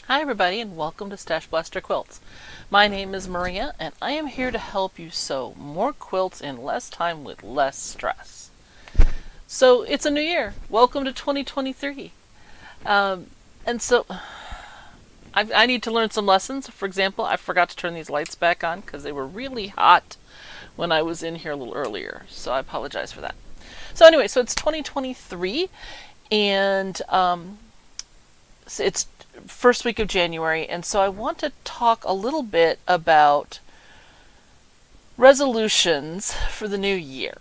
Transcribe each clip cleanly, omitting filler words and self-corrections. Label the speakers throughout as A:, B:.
A: Hi everybody and welcome to StashBlaster Quilts. My name is Maria and I am here to help you sew more quilts in less time with less stress. So it's a new year. Welcome to 2023. And so I need to learn some lessons. For example, I forgot to turn these lights back on because they were really hot when I was in here a little earlier. So I apologize for that. So anyway, so it's 2023 and it's first week of January, and so I want to talk a little bit about resolutions for the new year.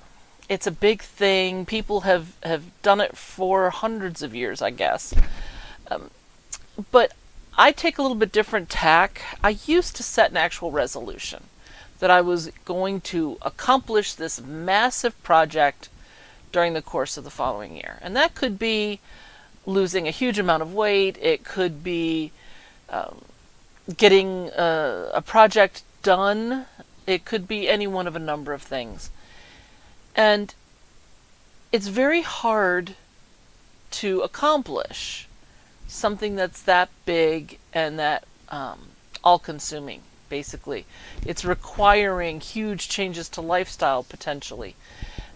A: It's a big thing. People have done it for hundreds of years, I guess. But I take a little bit different tack. I used to set an actual resolution that I was going to accomplish this massive project during the course of the following year. And that could be losing a huge amount of weight. It could be getting a project done. It could be any one of a number of things. And it's very hard to accomplish something that's that big and that all-consuming, basically. It's requiring huge changes to lifestyle, potentially.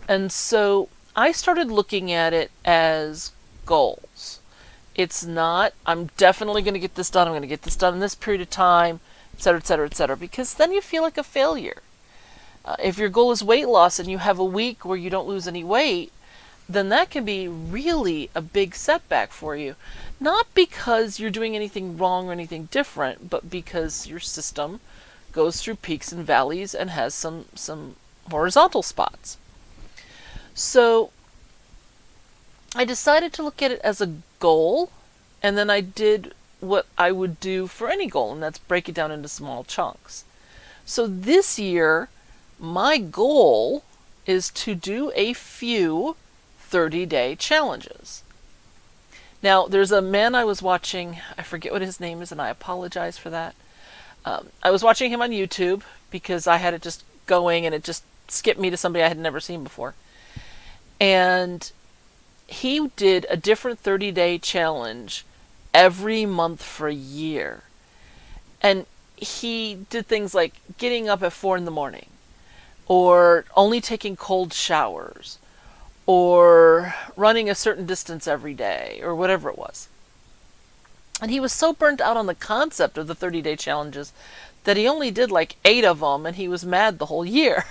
A: And so I started looking at it as goals. It's not, I'm definitely going to get this done, I'm going to get this done in this period of time, etc., etc., etc., because then you feel like a failure. If your goal is weight loss and you have a week where you don't lose any weight, then that can be really a big setback for you. Not because you're doing anything wrong or anything different, but because your system goes through peaks and valleys and has some horizontal spots. So I decided to look at it as a goal, and then I did what I would do for any goal, and that's break it down into small chunks. So this year, my goal is to do a few 30-day challenges. Now, there's a man I was watching, I forget what his name is, and I apologize for that. I was watching him on YouTube because I had it just going, and it just skipped me to somebody I had never seen before. And he did a different 30-day challenge every month for a year. And he did things like getting up at 4 in the morning, or only taking cold showers, or running a certain distance every day, or whatever it was. And he was so burnt out on the concept of the 30-day challenges that he only did like 8 of them, and he was mad the whole year.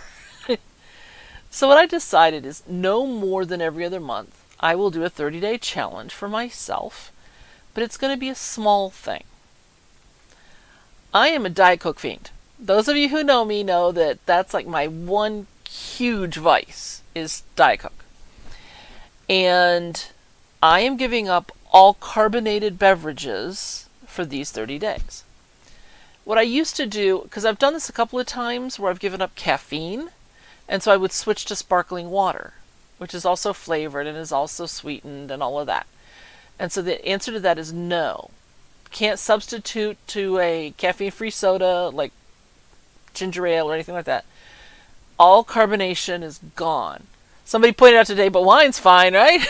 A: So what I decided is no more than every other month, I will do a 30-day challenge for myself, but it's going to be a small thing. I am a Diet Coke fiend. Those of you who know me know that that's like my one huge vice is Diet Coke. And I am giving up all carbonated beverages for these 30 days. What I used to do, because I've done this a couple of times where I've given up caffeine, and so I would switch to sparkling water, which is also flavored and is also sweetened and all of that. And so the answer to that is no. Can't substitute to a caffeine-free soda like ginger ale or anything like that. All carbonation is gone. Somebody pointed out today, but wine's fine, right?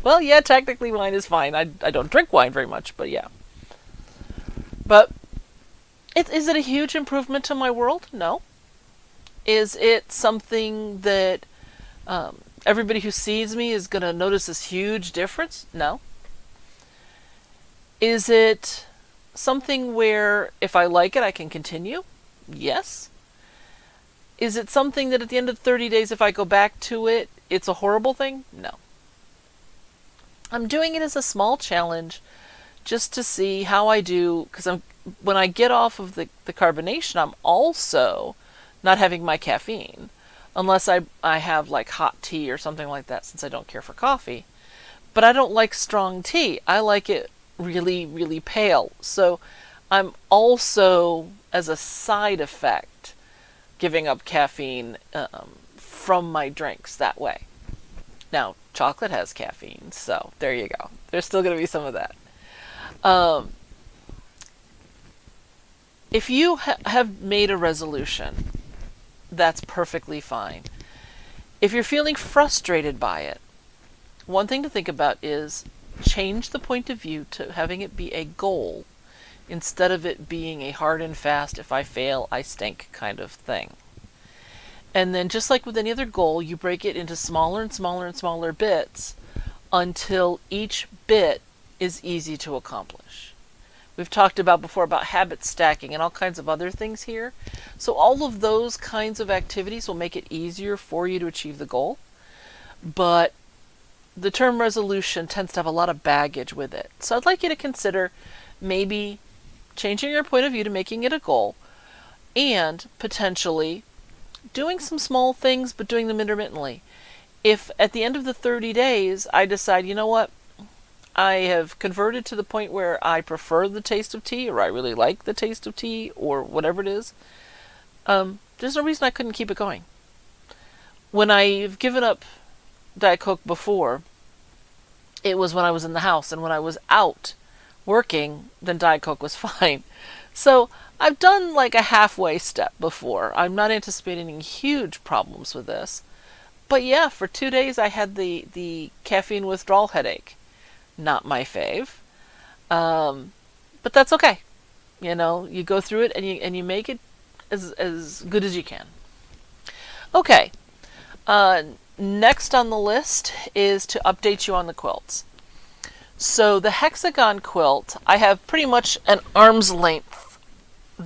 A: Well, yeah, technically wine is fine. I don't drink wine very much, but yeah. But is it a huge improvement to my world? No. Is it something that everybody who sees me is going to notice this huge difference? No. Is it something where if I like it, I can continue? Yes. Is it something that at the end of 30 days, if I go back to it, it's a horrible thing? No. I'm doing it as a small challenge just to see how I do, because when I get off of the carbonation, I'm also not having my caffeine. Unless I have like hot tea or something like that, since I don't care for coffee. But I don't like strong tea. I like it really, really pale. So I'm also, as a side effect, giving up caffeine from my drinks that way. Now, chocolate has caffeine, so there you go. There's still going to be some of that. If you have made a resolution, that's perfectly fine. If you're feeling frustrated by it, one thing to think about is change the point of view to having it be a goal instead of it being a hard and fast, if I fail, I stink kind of thing. And then just like with any other goal, you break it into smaller and smaller and smaller bits until each bit is easy to accomplish. We've talked about before about habit stacking and all kinds of other things here. So all of those kinds of activities will make it easier for you to achieve the goal. But the term resolution tends to have a lot of baggage with it. So I'd like you to consider maybe changing your point of view to making it a goal, and potentially doing some small things, but doing them intermittently. If at the end of the 30 days I decide, you know what, I have converted to the point where I prefer the taste of tea, or I really like the taste of tea, or whatever it is, there's no reason I couldn't keep it going. When I've given up Diet Coke before, it was when I was in the house, and when I was out working, then Diet Coke was fine. So I've done like a halfway step before. I'm not anticipating any huge problems with this. But yeah, for 2 days I had the caffeine withdrawal headache. Not my fave. But that's okay. You know, you go through it and you make it as good as you can. Okay. Next on the list is to update you on the quilts. So the hexagon quilt, I have pretty much an arm's length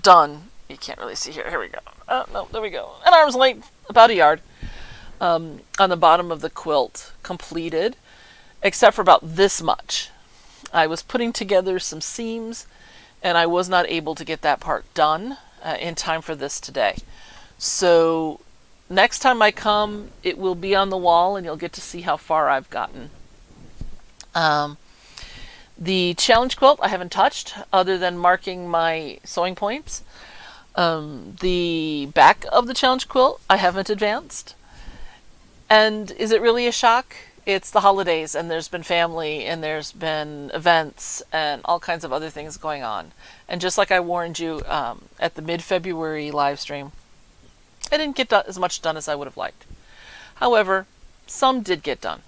A: done. You can't really see here. Here we go. Oh, no, there we go. An arm's length, about a yard, on the bottom of the quilt completed, except for about this much. I was putting together some seams, and I was not able to get that part done in time for this today. So next time I come, it will be on the wall, and you'll get to see how far I've gotten. The challenge quilt I haven't touched, other than marking my sewing points. The back of the challenge quilt I haven't advanced. And is it really a shock? It's the holidays, and there's been family, and there's been events, and all kinds of other things going on. And just like I warned you at the mid-February live stream, I didn't get as much done as I would have liked. However, some did get done.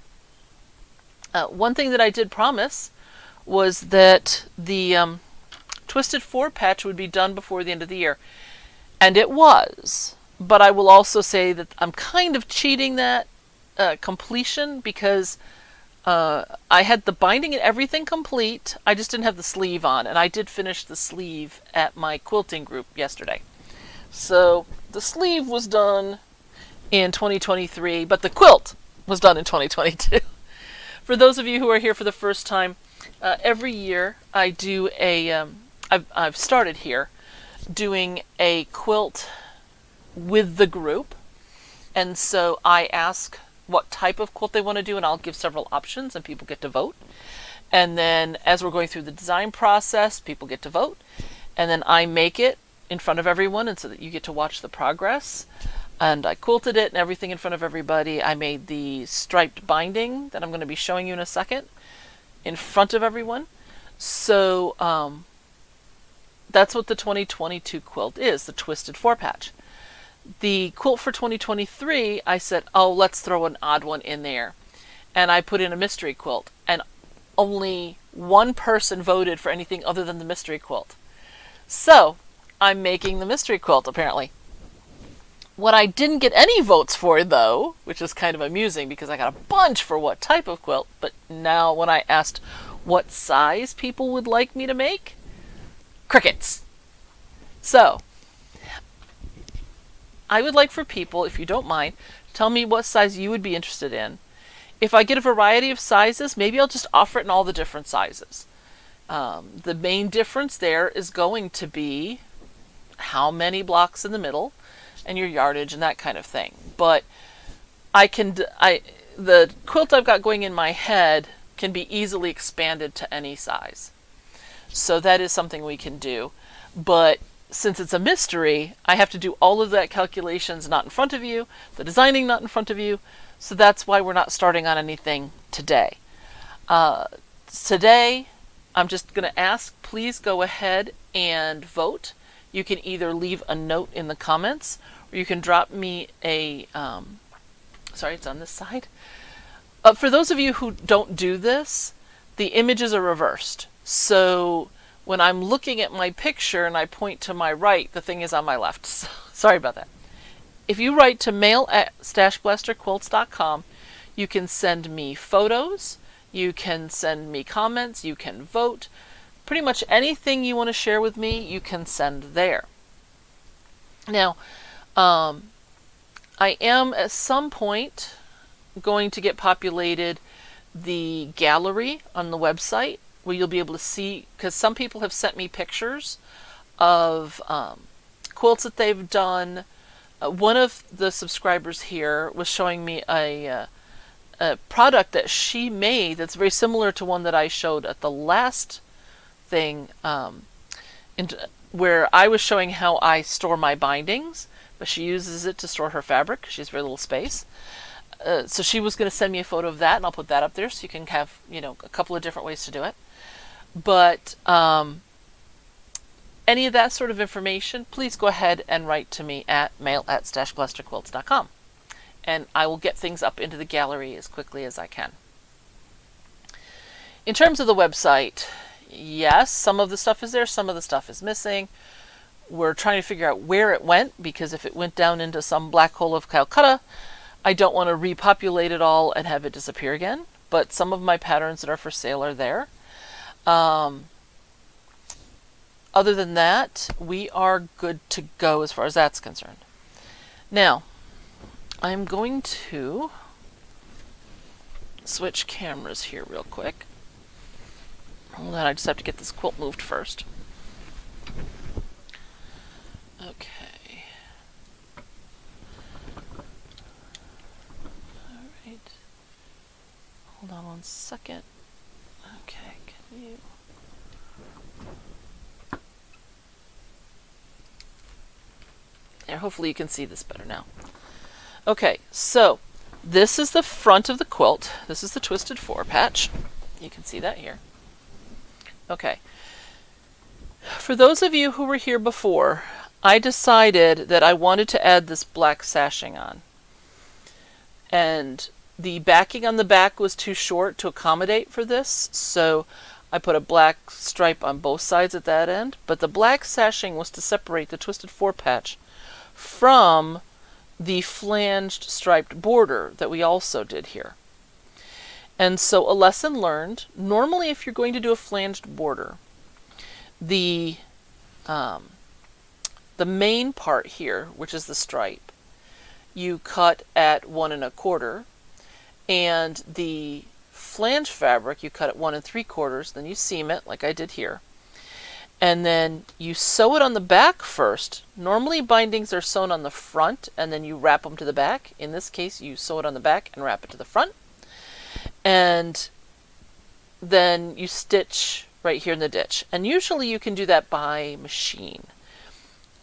A: One thing that I did promise was that the Twisted 4 patch would be done before the end of the year. And it was. But I will also say that I'm kind of cheating that completion, because I had the binding and everything complete. I just didn't have the sleeve on. And I did finish the sleeve at my quilting group yesterday. So the sleeve was done in 2023, but the quilt was done in 2022. For those of you who are here for the first time, every year I do I've started here doing a quilt with the group. And so I ask what type of quilt they want to do, and I'll give several options, and people get to vote. And then as we're going through the design process, people get to vote. And then I make it in front of everyone, and so that you get to watch the progress. And I quilted it and everything in front of everybody. I made the striped binding that I'm going to be showing you in a second in front of everyone. So that's what the 2022 quilt is, the Twisted 4 patch. The quilt for 2023, I said, oh, let's throw an odd one in there. And I put in a mystery quilt. And only one person voted for anything other than the mystery quilt. So I'm making the mystery quilt, apparently. What I didn't get any votes for, though, which is kind of amusing because I got a bunch for what type of quilt, but now when I asked what size people would like me to make, crickets. So I would like for people, if you don't mind, tell me what size you would be interested in. If I get a variety of sizes, maybe I'll just offer it in all the different sizes. The main difference there is going to be how many blocks in the middle and your yardage and that kind of thing. But the quilt I've got going in my head can be easily expanded to any size. So that is something we can do. But since it's a mystery, I have to do all of that calculations not in front of you, the designing not in front of you, so that's why we're not starting on anything today. Today, I'm just going to ask, please go ahead and vote. You can either leave a note in the comments, or you can drop me a, sorry, it's on this side. For those of you who don't do this, the images are reversed. So when I'm looking at my picture and I point to my right, the thing is on my left. So, sorry about that. If you write to mail@StashBlasterQuilts.com, you can send me photos, you can send me comments, you can vote. Pretty much anything you want to share with me, you can send there. Now, I am at some point going to get populated the gallery on the website where you'll be able to see, because some people have sent me pictures of quilts that they've done. One of the subscribers here was showing me a product that she made that's very similar to one that I showed at the last thing, where I was showing how I store my bindings, but she uses it to store her fabric. She has very little space. So she was going to send me a photo of that, and I'll put that up there so you can have, a couple of different ways to do it. But any of that sort of information, please go ahead and write to me at mail@StashBlasterQuilts.com, and I will get things up into the gallery as quickly as I can. In terms of the website, yes, some of the stuff is there, some of the stuff is missing. We're trying to figure out where it went, because if it went down into some black hole of Calcutta, I don't want to repopulate it all and have it disappear again. But some of my patterns that are for sale are there. Other than that, we are good to go as far as that's concerned. Now, I'm going to switch cameras here real quick. Hold on, I just have to get this quilt moved first. Okay. Alright. Hold on 1 second. Okay, can you... There, hopefully you can see this better now. Okay, so this is the front of the quilt. This is the Twisted 4 patch. You can see that here. Okay. For those of you who were here before, I decided that I wanted to add this black sashing on. And the backing on the back was too short to accommodate for this, so I put a black stripe on both sides at that end. But the black sashing was to separate the Twisted 4 patch from the flanged striped border that we also did here. And so a lesson learned, normally if you're going to do a flanged border, the main part here, which is the stripe, you cut at 1 1/4, and the flange fabric you cut at 1 3/4, then you seam it like I did here. And then you sew it on the back first. Normally bindings are sewn on the front and then you wrap them to the back. In this case, you sew it on the back and wrap it to the front. And then you stitch right here in the ditch. And usually you can do that by machine.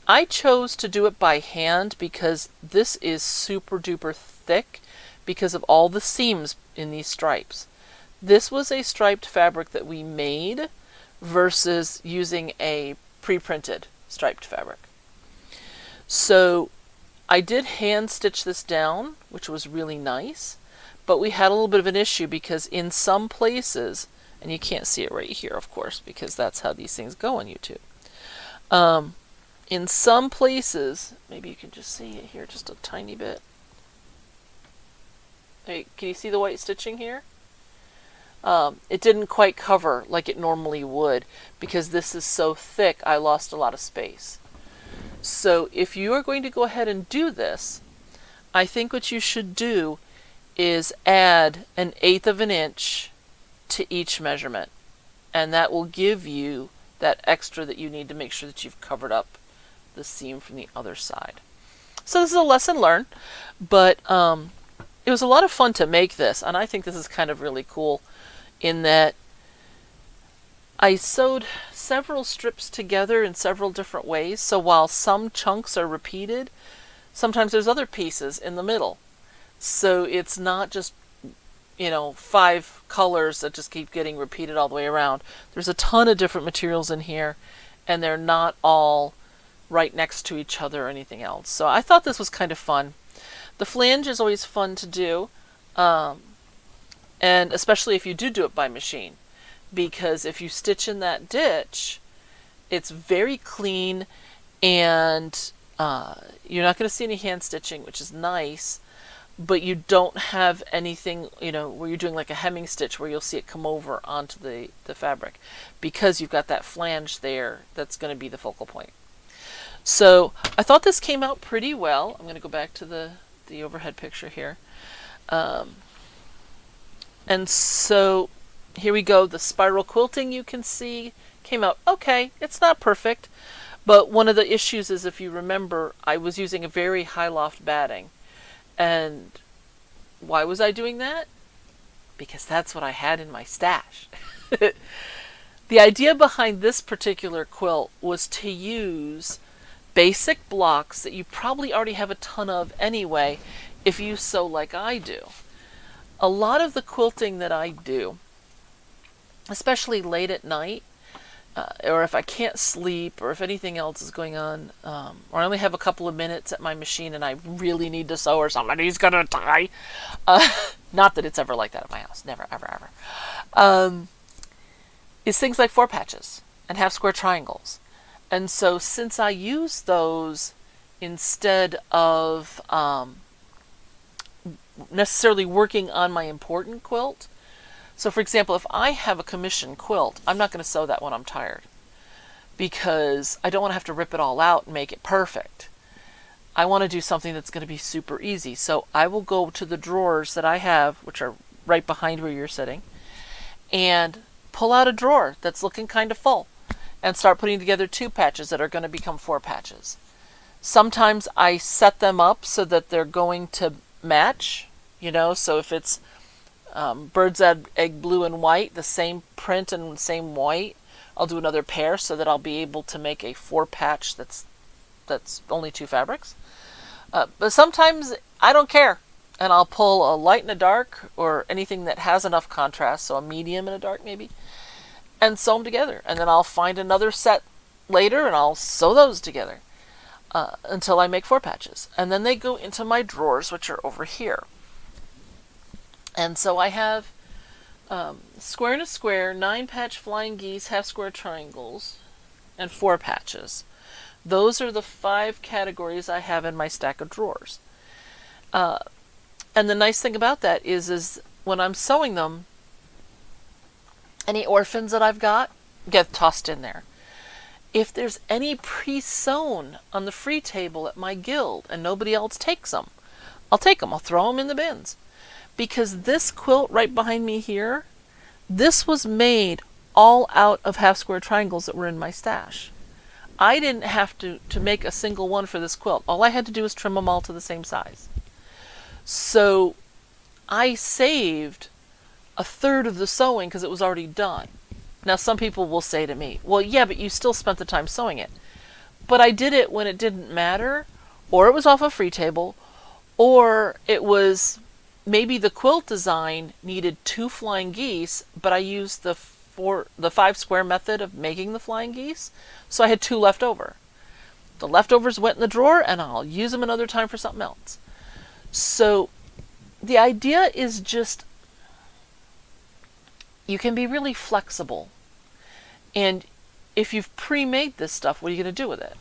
A: I chose to do it by hand because this is super duper thick because of all the seams in these stripes. This was a striped fabric that we made versus using a pre-printed striped fabric. So I did hand stitch this down, which was really nice, but we had a little bit of an issue because in some places, and you can't see it right here of course because that's how these things go on YouTube. In some places, maybe you can just see it here just a tiny bit. Hey, can you see the white stitching here? It didn't quite cover like it normally would because this is so thick I lost a lot of space. So if you are going to go ahead and do this, I think what you should do is add 1/8 of an inch to each measurement, and that will give you that extra that you need to make sure that you've covered up the seam from the other side. So this is a lesson learned, but it was a lot of fun to make this, and I think this is kind of really cool in that I sewed several strips together in several different ways, so while some chunks are repeated, sometimes there's other pieces in the middle. So it's not just, 5 colors that just keep getting repeated all the way around. There's a ton of different materials in here, and they're not all right next to each other or anything else. So I thought this was kind of fun. The flange is always fun to do. And especially if you do it by machine, because if you stitch in that ditch, It's very clean, and you're not going to see any hand stitching, which is nice, but you don't have anything, where you're doing like a hemming stitch where you'll see it come over onto the fabric, because you've got that flange there that's going to be the focal point. So I thought this came out pretty well. I'm going to go back to the overhead picture here. And so here we go. The spiral quilting, you can see, came out okay. It's not perfect, but one of the issues is, if you remember, I was using a very high loft batting. And why was I doing that? Because that's what I had in my stash. The idea behind this particular quilt was to use basic blocks that you probably already have a ton of anyway, if you sew like I do. A lot of the quilting that I do, especially late at night, or if I can't sleep, or if anything else is going on, or I only have a couple of minutes at my machine and I really need to sew, or somebody's gonna die. Not that it's ever like that at my house. Never, ever, ever. Is things like 4 patches and half square triangles. And so since I use those instead of necessarily working on my important quilt, so for example, if I have a commission quilt, I'm not going to sew that when I'm tired, because I don't want to have to rip it all out and make it perfect. I want to do something that's going to be super easy. So I will go to the drawers that I have, which are right behind where you're sitting, and pull out a drawer that's looking kind of full and start putting together 2 patches that are going to become 4 patches. Sometimes I set them up so that they're going to match, so if it's bird's egg blue and white, the same print and same white, I'll do another pair so that I'll be able to make a 4 patch that's only 2 fabrics. But sometimes I don't care, and I'll pull a light and a dark, or anything that has enough contrast, so a medium and a dark maybe, and sew them together. And then I'll find another set later and I'll sew those together until I make 4 patches. And then they go into my drawers, which are over here. And so I have square and a square, 9 patch flying geese, half square triangles, and 4 patches. Those are the 5 categories I have in my stack of drawers. And the nice thing about that is when I'm sewing them, any orphans that I've got get tossed in there. If there's any pre-sewn on the free table at my guild and nobody else takes them, I'll take them. I'll throw them in the bins. Because this quilt right behind me here, this was made all out of half square triangles that were in my stash. I didn't have to make a single one for this quilt. All I had to do was trim them all to the same size. So I saved a third of the sewing because it was already done. Now some people will say to me, well, yeah, but you still spent the time sewing it. But I did it when it didn't matter, or it was off a free table, or it was maybe the quilt design needed 2 flying geese, but I used the 5 square method of making the flying geese, so I had 2 left over. The leftovers went in the drawer, and I'll use them another time for something else. So the idea is just, you can be really flexible. And if you've pre-made this stuff, what are you going to do with it?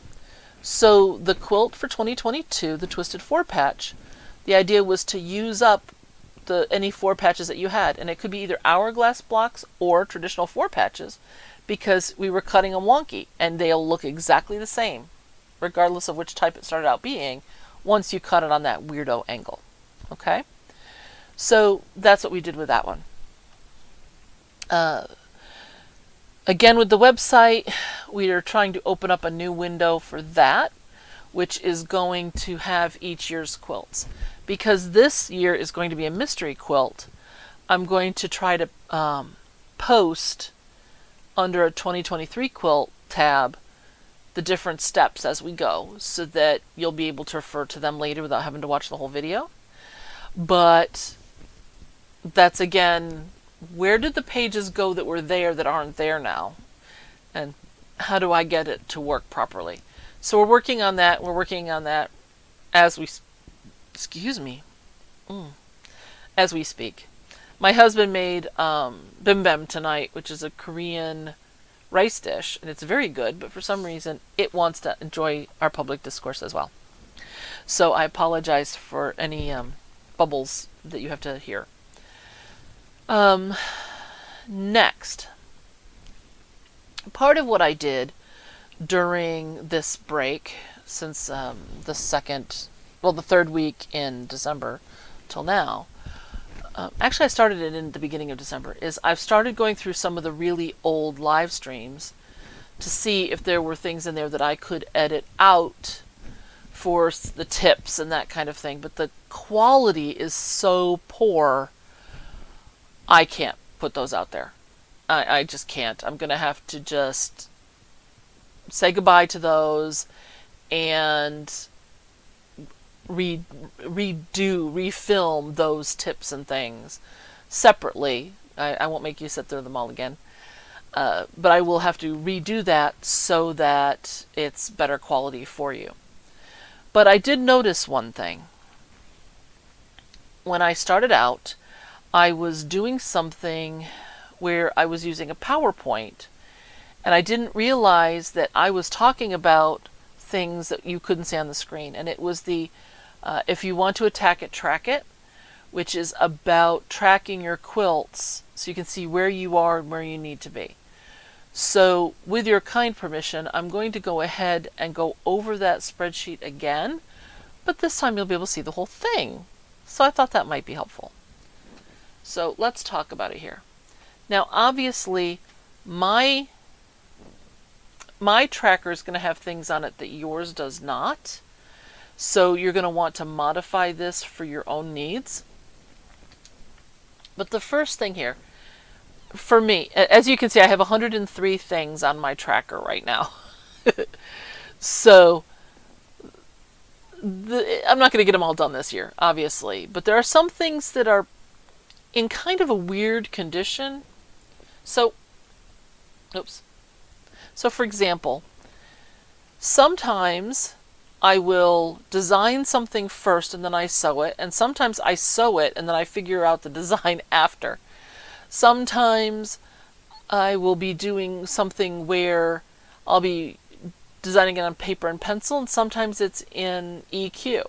A: So the quilt for 2022, the Twisted 4 patch, the idea was to use up any 4 patches that you had. And it could be either hourglass blocks or traditional 4 patches, because we were cutting them wonky, and they'll look exactly the same, regardless of which type it started out being, once you cut it on that weirdo angle. Okay? So that's what we did with that one. Again, with the website, we are trying to open up a new window for that, which is going to have each year's quilts. Because this year is going to be a mystery quilt, I'm going to try to post under a 2023 quilt tab the different steps as we go, so that you'll be able to refer to them later without having to watch the whole video. But that's, again, where did the pages go that were there that aren't there now? And how do I get it to work properly? So we're working on that. We're working on that as we, as we speak. My husband made Bim Bem tonight, which is a Korean rice dish, and it's very good, but for some reason it wants to enjoy our public discourse as well. So I apologize for any bubbles that you have to hear. Next, part of what I did during this break, since the third week in December till now, actually I started it in the beginning of December, is I've started going through some of the really old live streams to see if there were things in there that I could edit out for the tips and that kind of thing, but the quality is so poor, I can't put those out there. I just can't. I'm going to have to just say goodbye to those and refilm those tips and things separately. I won't make you sit through them all again. But I will have to redo that so that it's better quality for you. But I did notice one thing. When I started out, I was doing something where I was using a PowerPoint, and I didn't realize that I was talking about things that you couldn't see on the screen. And it was the if you want to attack it, track it, which is about tracking your quilts so you can see where you are and where you need to be. So with your kind permission, I'm going to go ahead and go over that spreadsheet again, but this time you'll be able to see the whole thing. So I thought that might be helpful. So let's talk about it here. Now obviously my tracker is going to have things on it that yours does not. So you're going to want to modify this for your own needs. But the first thing here, for me, as you can see, I have 103 things on my tracker right now. So I'm not going to get them all done this year, obviously. But there are some things that are in kind of a weird condition. So, So for example, sometimes I will design something first and then I sew it, and sometimes I sew it and then I figure out the design after. Sometimes I will be doing something where I'll be designing it on paper and pencil, and sometimes it's in EQ.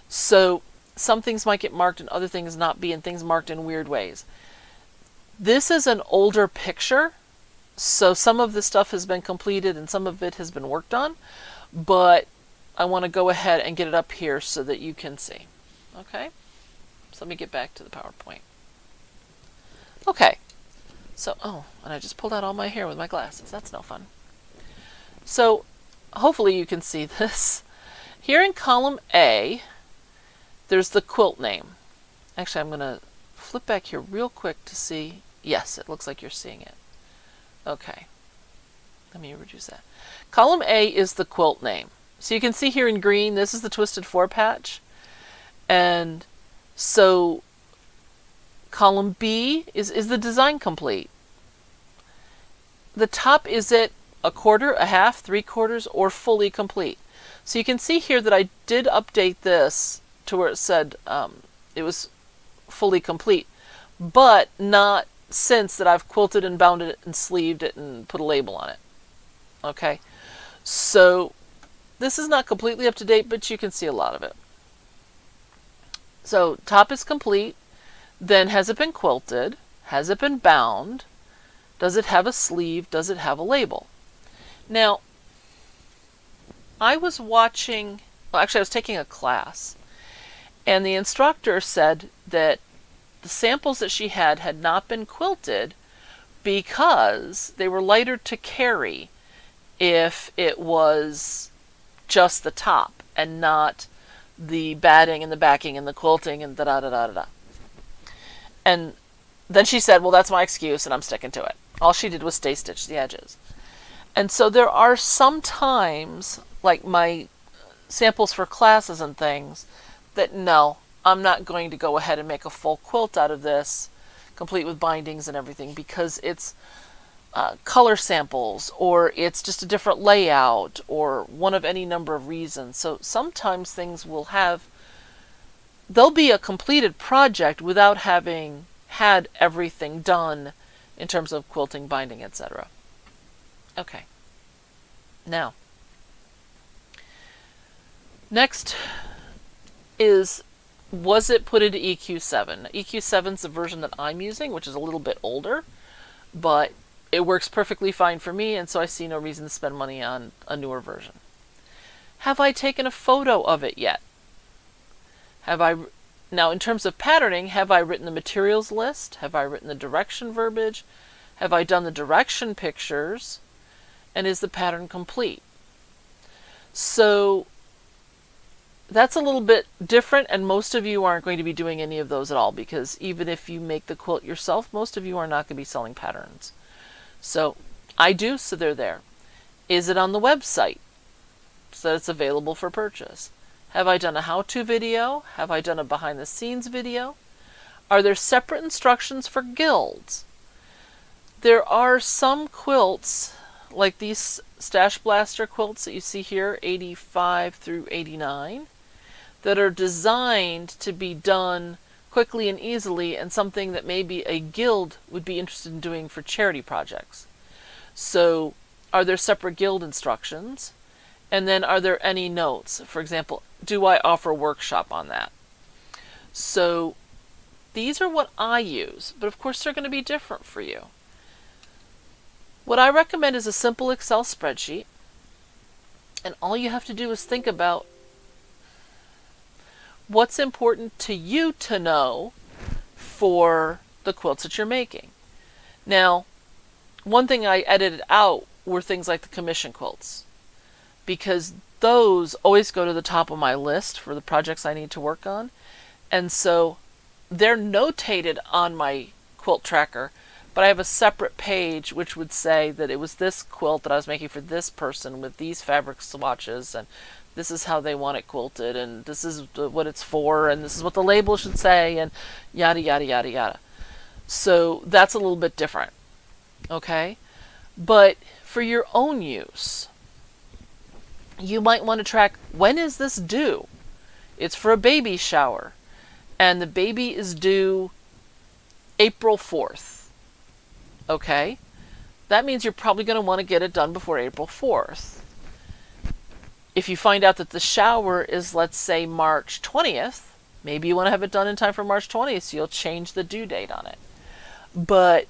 A: So some things might get marked and other things not be, and things marked in weird ways. This is an older picture, so some of the stuff has been completed and some of it has been worked on, but I want to go ahead and get it up here so that you can see. Okay, so let me get back to the PowerPoint. Okay, so, and I just pulled out all my hair with my glasses. That's no fun. So hopefully you can see this. Here in column A, there's the quilt name. Actually, I'm going to flip back here real quick to see. Yes, it looks like you're seeing it. Okay, let me reduce that. Column A is the quilt name. So you can see here in green, this is the Twisted 4 patch. And so column B is the design complete. The top, is it a quarter, a half, 3/4, or fully complete? So you can see here that I did update this to where it said it was fully complete, but not since that I've quilted and bounded it and sleeved it and put a label on it. Okay, so this is not completely up to date, but you can see a lot of it. So top is complete. Then has it been quilted? Has it been bound? Does it have a sleeve? Does it have a label? Now, I was watching, well, actually I was taking a class, and the instructor said that the samples that she had not been quilted because they were lighter to carry if it was just the top and not the batting and the backing and the quilting and da-da-da-da-da. And then she said, well, that's my excuse and I'm sticking to it. All she did was stay stitch the edges. And so there are some times, like my samples for classes and things, that no, I'm not going to go ahead and make a full quilt out of this, complete with bindings and everything, because it's color samples, or it's just a different layout, or one of any number of reasons. So sometimes things will have, they'll be a completed project without having had everything done in terms of quilting, binding, etc. Okay. Now, next is, was it put into EQ7? EQ7 is the version that I'm using, which is a little bit older, but it works perfectly fine for me, and so I see no reason to spend money on a newer version. Have I taken a photo of it yet? Now, in terms of patterning, have I written the materials list? Have I written the direction verbiage? Have I done the direction pictures? And is the pattern complete? So that's a little bit different, and most of you aren't going to be doing any of those at all, because even if you make the quilt yourself, most of you are not going to be selling patterns. So I do, so they're there. Is it on the website so that it's available for purchase? Have I done a how-to video? Have I done a behind-the-scenes video? Are there separate instructions for guilds? There are some quilts, like these StashBlaster quilts that you see here, 85 through 89, that are designed to be done quickly and easily, and something that maybe a guild would be interested in doing for charity projects. So, are there separate guild instructions? And then are there any notes? For example, do I offer a workshop on that? So these are what I use, but of course they're going to be different for you. What I recommend is a simple Excel spreadsheet, and all you have to do is think about what's important to you to know for the quilts that you're making. Now, one thing I edited out were things like the commission quilts, because those always go to the top of my list for the projects I need to work on. And so they're notated on my quilt tracker, but I have a separate page which would say that it was this quilt that I was making for this person with these fabric swatches, and this is how they want it quilted, and this is what it's for, and this is what the label should say, and yada, yada, yada, yada. So that's a little bit different. Okay? But for your own use, you might want to track, when is this due? It's for a baby shower, and the baby is due April 4th. Okay? That means you're probably going to want to get it done before April 4th. If you find out that the shower is, let's say, March 20th, maybe you want to have it done in time for March 20th, so you'll change the due date on it. But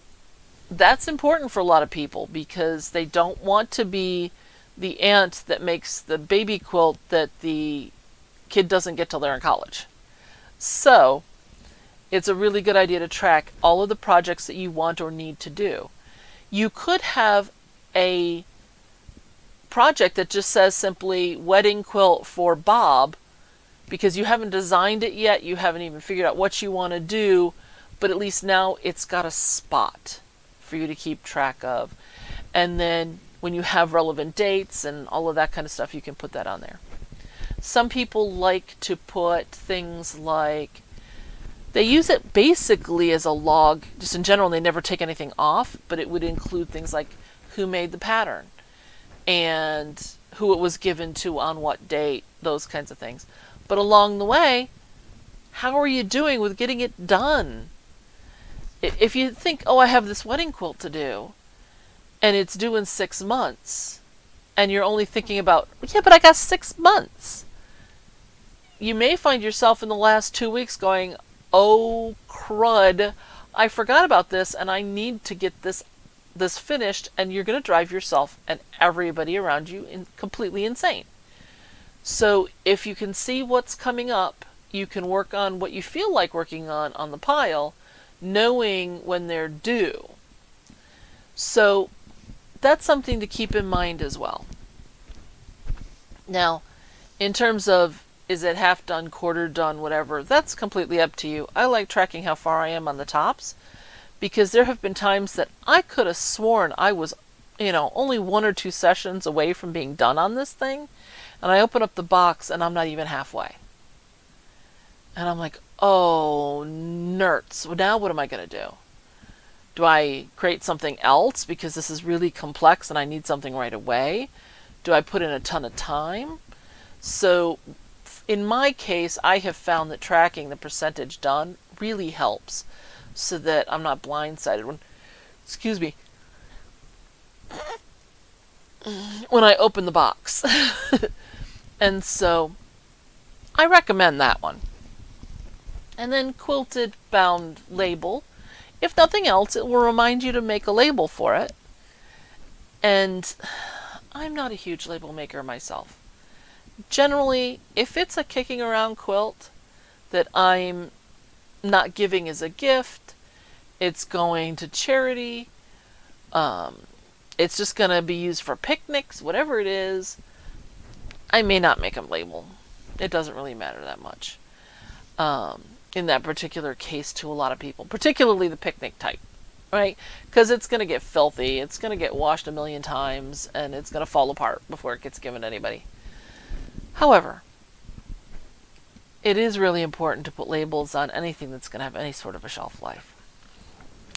A: that's important for a lot of people, because they don't want to be the aunt that makes the baby quilt that the kid doesn't get till they're in college. So it's a really good idea to track all of the projects that you want or need to do. You could have a project that just says simply wedding quilt for Bob, because you haven't designed it yet, you haven't even figured out what you want to do, but at least now it's got a spot for you to keep track of. And then when you have relevant dates and all of that kind of stuff, you can put that on there. Some people like to put things like, they use it basically as a log, just in general, and they never take anything off, but it would include things like who made the pattern and who it was given to on what date, those kinds of things. But along the way, how are you doing with getting it done? If you think, oh, I have this wedding quilt to do, and it's due in 6 months, and you're only thinking about, yeah, but I got 6 months. You may find yourself in the last 2 weeks going, oh, crud, I forgot about this, and I need to get this finished, and you're going to drive yourself and everybody around you completely insane. So if you can see what's coming up, you can work on what you feel like working on the pile, knowing when they're due. So that's something to keep in mind as well. Now, in terms of, is it half done, quarter done, whatever, that's completely up to you. I like tracking how far I am on the tops, because there have been times that I could have sworn I was, only 1 or 2 sessions away from being done on this thing, and I open up the box and I'm not even halfway. And I'm like, oh, nerds. Well, now what am I going to do? Do I create something else because this is really complex and I need something right away? Do I put in a ton of time? So in my case, I have found that tracking the percentage done really helps, so that I'm not blindsided when, excuse me, when I open the box. And so I recommend that one. And then quilted bound label. If nothing else, it will remind you to make a label for it. And I'm not a huge label maker myself. Generally, if it's a kicking around quilt that I'm not giving as a gift, it's going to charity, it's just going to be used for picnics, whatever it is, I may not make a label. It doesn't really matter that much in that particular case to a lot of people, particularly the picnic type, right? Because it's going to get filthy, it's going to get washed a million times, and it's going to fall apart before it gets given to anybody. However, it is really important to put labels on anything that's going to have any sort of a shelf life.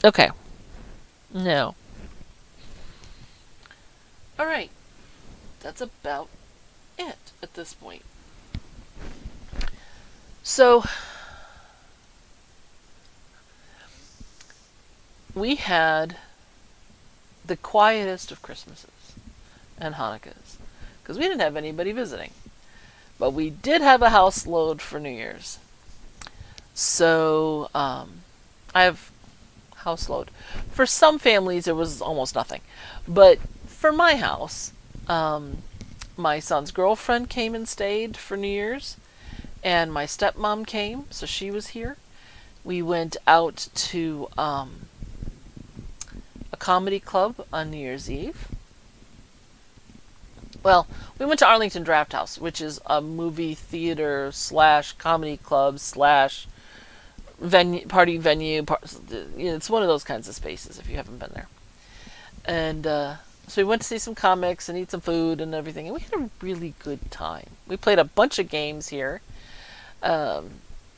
A: Okay. Now. Alright. That's about it at this point. So, we had the quietest of Christmases and Hanukkahs because we didn't have anybody visiting. But we did have a house load for New Year's. So, I have house load. For some families, it was almost nothing. But for my house, my son's girlfriend came and stayed for New Year's. And my stepmom came, so she was here. We went out to a comedy club on New Year's Eve. Well, we went to Arlington Draft House, which is a movie theater / comedy club / venue, party venue. It's one of those kinds of spaces if you haven't been there. And so we went to see some comics and eat some food and everything, and we had a really good time. We played a bunch of games here. And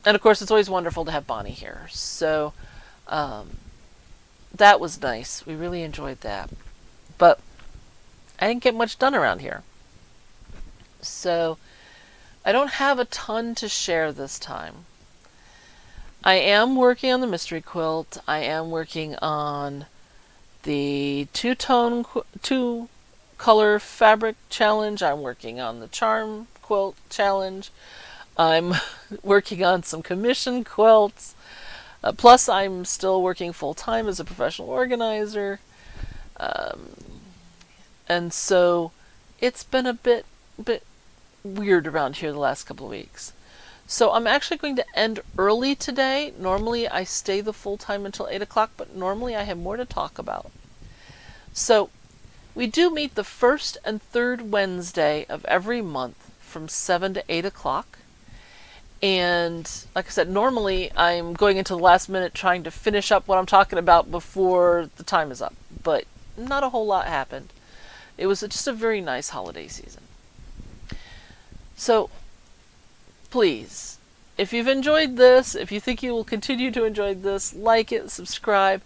A: of course, it's always wonderful to have Bonnie here. So that was nice. We really enjoyed that. But I didn't get much done around here. So I don't have a ton to share this time. I am working on the mystery quilt. I am working on the two color fabric challenge. I'm working on the charm quilt challenge. I'm working on some commission quilts. Plus, I'm still working full-time as a professional organizer. And so it's been a bit weird around here the last couple of weeks. So I'm actually going to end early today. Normally I stay the full time until 8 o'clock, but normally I have more to talk about. So we do meet the first and third Wednesday of every month from 7 to 8 o'clock. And like I said, normally I'm going into the last minute trying to finish up what I'm talking about before the time is up. But not a whole lot happened. It was just a very nice holiday season. So, please, if you've enjoyed this, if you think you will continue to enjoy this, like it, subscribe.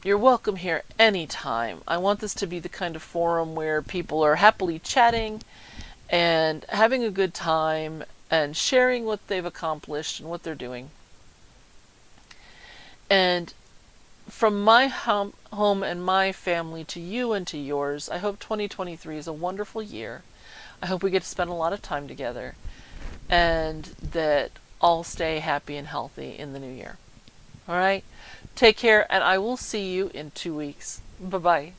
A: You're welcome here anytime. I want this to be the kind of forum where people are happily chatting and having a good time and sharing what they've accomplished and what they're doing. And from my home and my family to you and to yours, I hope 2023 is a wonderful year. I hope we get to spend a lot of time together and that all stay happy and healthy in the new year. All right? Take care, and I will see you in 2 weeks. Bye-bye.